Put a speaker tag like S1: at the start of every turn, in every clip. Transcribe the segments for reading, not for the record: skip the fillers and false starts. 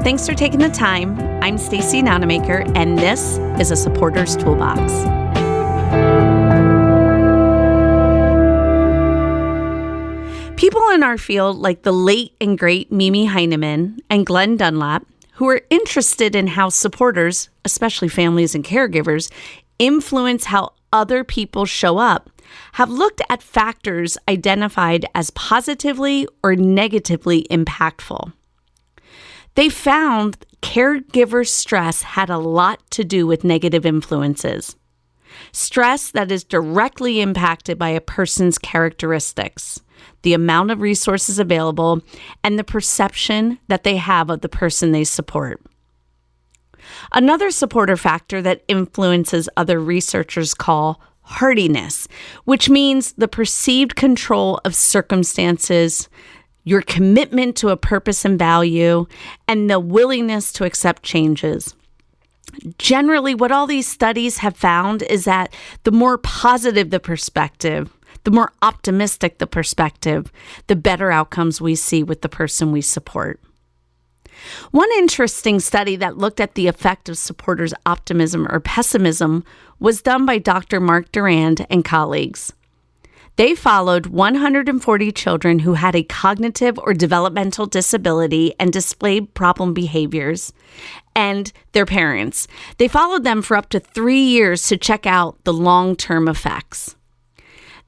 S1: Thanks for taking the time. I'm Stacy Nonamaker, and this is a Supporter's Toolbox. People in our field, like the late and great Mimi Heineman and Glenn Dunlap, who are interested in how supporters, especially families and caregivers, influence how other people show up, have looked at factors identified as positively or negatively impactful. They found caregiver stress had a lot to do with negative influences. Stress that is directly impacted by a person's characteristics, the amount of resources available, and the perception that they have of the person they support. Another supporter factor that influences other researchers call hardiness, which means the perceived control of circumstances, your commitment to a purpose and value, and the willingness to accept changes. Generally, what all these studies have found is that the more positive the perspective, the more optimistic the perspective, the better outcomes we see with the person we support. One interesting study that looked at the effect of supporters' optimism or pessimism was done by Dr. Mark Durand and colleagues. They followed 140 children who had a cognitive or developmental disability and displayed problem behaviors, and their parents. They followed them for up to 3 years to check out the long-term effects.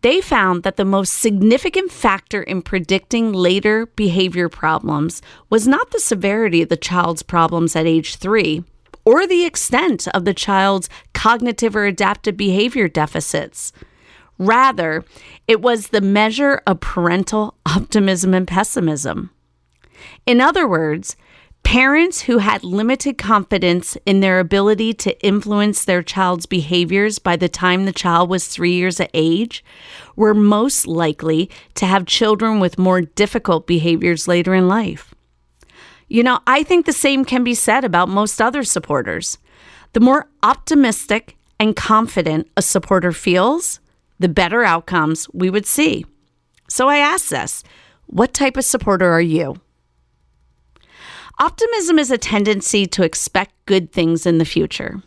S1: They found that the most significant factor in predicting later behavior problems was not the severity of the child's problems at age 3 or the extent of the child's cognitive or adaptive behavior deficits. Rather, it was the measure of parental optimism and pessimism. In other words, parents who had limited confidence in their ability to influence their child's behaviors by the time the child was 3 years of age were most likely to have children with more difficult behaviors later in life. I think the same can be said about most other supporters. The more optimistic and confident a supporter feels, the better outcomes we would see. So I ask this, what type of supporter are you? Optimism is a tendency to expect good things in the future.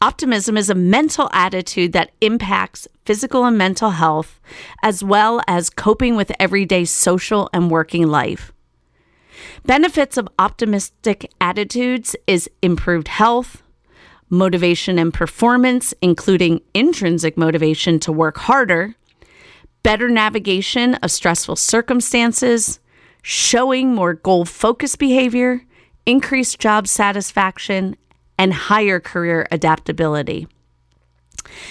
S1: Optimism is a mental attitude that impacts physical and mental health, as well as coping with everyday social and working life. Benefits of optimistic attitudes is improved health, motivation and performance, including intrinsic motivation to work harder, better navigation of stressful circumstances, showing more goal-focused behavior, increased job satisfaction, and higher career adaptability.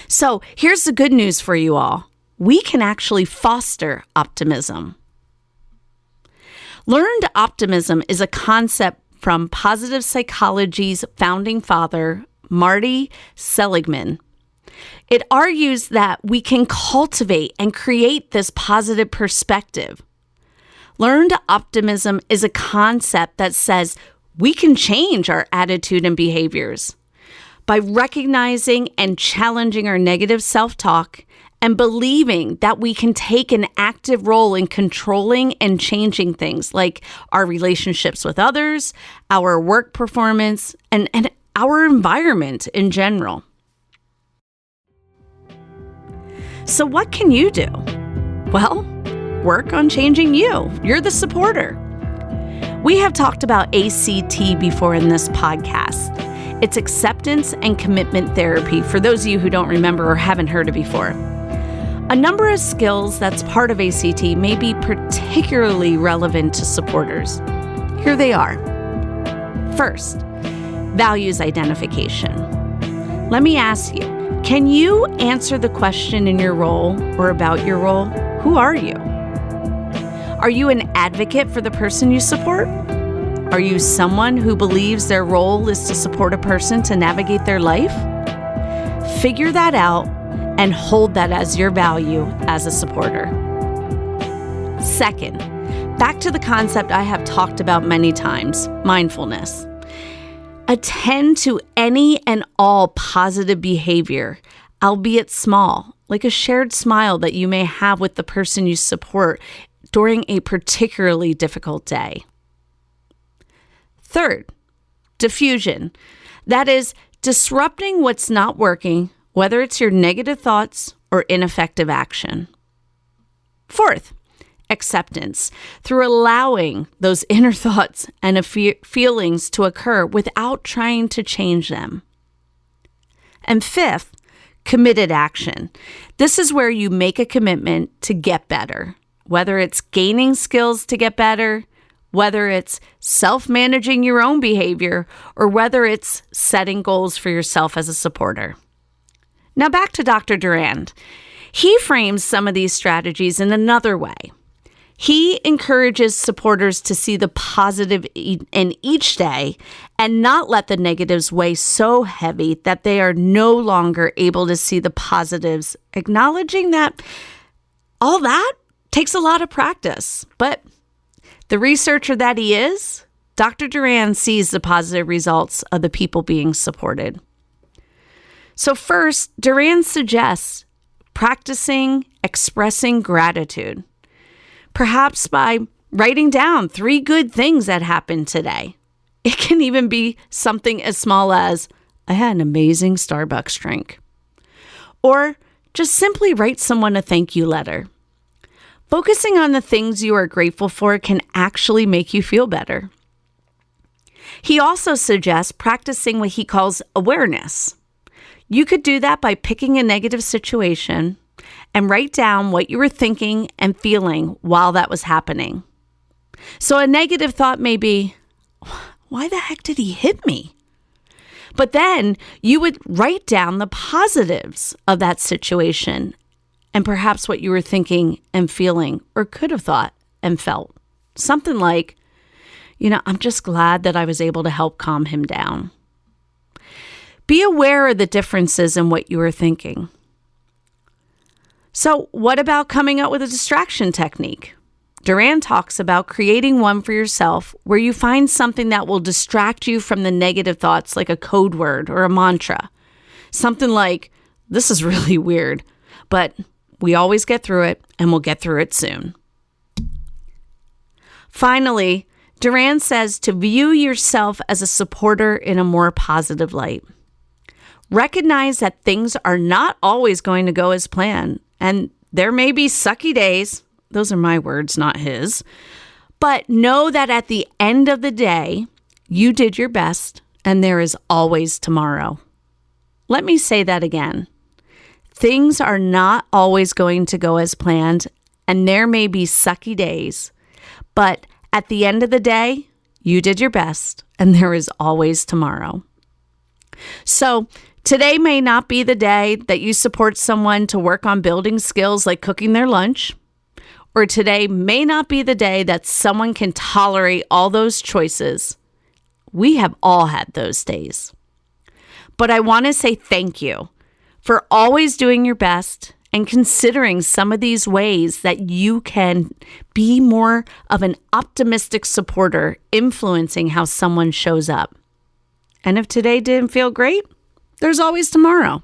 S1: So here's the good news for you all. We can actually foster optimism. Learned optimism is a concept from positive psychology's founding father, Marty Seligman. It argues that we can cultivate and create this positive perspective. Learned optimism is a concept that says we can change our attitude and behaviors by recognizing and challenging our negative self-talk and believing that we can take an active role in controlling and changing things like our relationships with others, our work performance, and our environment in general. So what can you do? Well, work on changing you. You're the supporter. We have talked about ACT before in this podcast. It's acceptance and commitment therapy for those of you who don't remember or haven't heard it before. A number of skills that's part of ACT may be particularly relevant to supporters. Here they are. First, values identification. Let me ask you, can you answer the question in your role or about your role? Who are you? Are you an advocate for the person you support? Are you someone who believes their role is to support a person to navigate their life? Figure that out and hold that as your value as a supporter. Second, back to the concept I have talked about many times, mindfulness. Attend to any and all positive behavior, albeit small, like a shared smile that you may have with the person you support during a particularly difficult day. Third, diffusion. That is, disrupting what's not working, whether it's your negative thoughts or ineffective action. Fourth, acceptance, through allowing those inner thoughts and feelings to occur without trying to change them. And fifth, committed action. This is where you make a commitment to get better, whether it's gaining skills to get better, whether it's self-managing your own behavior, or whether it's setting goals for yourself as a supporter. Now back to Dr. Durand. He frames some of these strategies in another way. He encourages supporters to see the positive in each day and not let the negatives weigh so heavy that they are no longer able to see the positives, acknowledging that all that takes a lot of practice. But the researcher that he is, Dr. Durand sees the positive results of the people being supported. So first, Durand suggests practicing expressing gratitude, perhaps by writing down 3 good things that happened today. It can even be something as small as, I had an amazing Starbucks drink. Or just simply write someone a thank you letter. Focusing on the things you are grateful for can actually make you feel better. He also suggests practicing what he calls awareness. You could do that by picking a negative situation and write down what you were thinking and feeling while that was happening. So a negative thought may be, why the heck did he hit me? But then you would write down the positives of that situation and perhaps what you were thinking and feeling or could have thought and felt. Something like, I'm just glad that I was able to help calm him down. Be aware of the differences in what you are thinking. So what about coming up with a distraction technique? Durand talks about creating one for yourself where you find something that will distract you from the negative thoughts, like a code word or a mantra. Something like, this is really weird, but we always get through it and we'll get through it soon. Finally, Durand says to view yourself as a supporter in a more positive light. Recognize that things are not always going to go as planned, and there may be sucky days. Those are my words, not his. But know that at the end of the day, you did your best, and there is always tomorrow. Let me say that again. Things are not always going to go as planned, and there may be sucky days. But at the end of the day, you did your best, and there is always tomorrow. So, today may not be the day that you support someone to work on building skills like cooking their lunch, or today may not be the day that someone can tolerate all those choices. We have all had those days. But I want to say thank you for always doing your best and considering some of these ways that you can be more of an optimistic supporter, influencing how someone shows up. And if today didn't feel great, there's always tomorrow.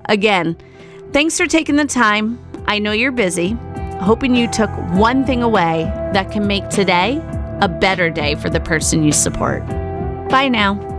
S1: Again, thanks for taking the time. I know you're busy. Hoping you took one thing away that can make today a better day for the person you support. Bye now.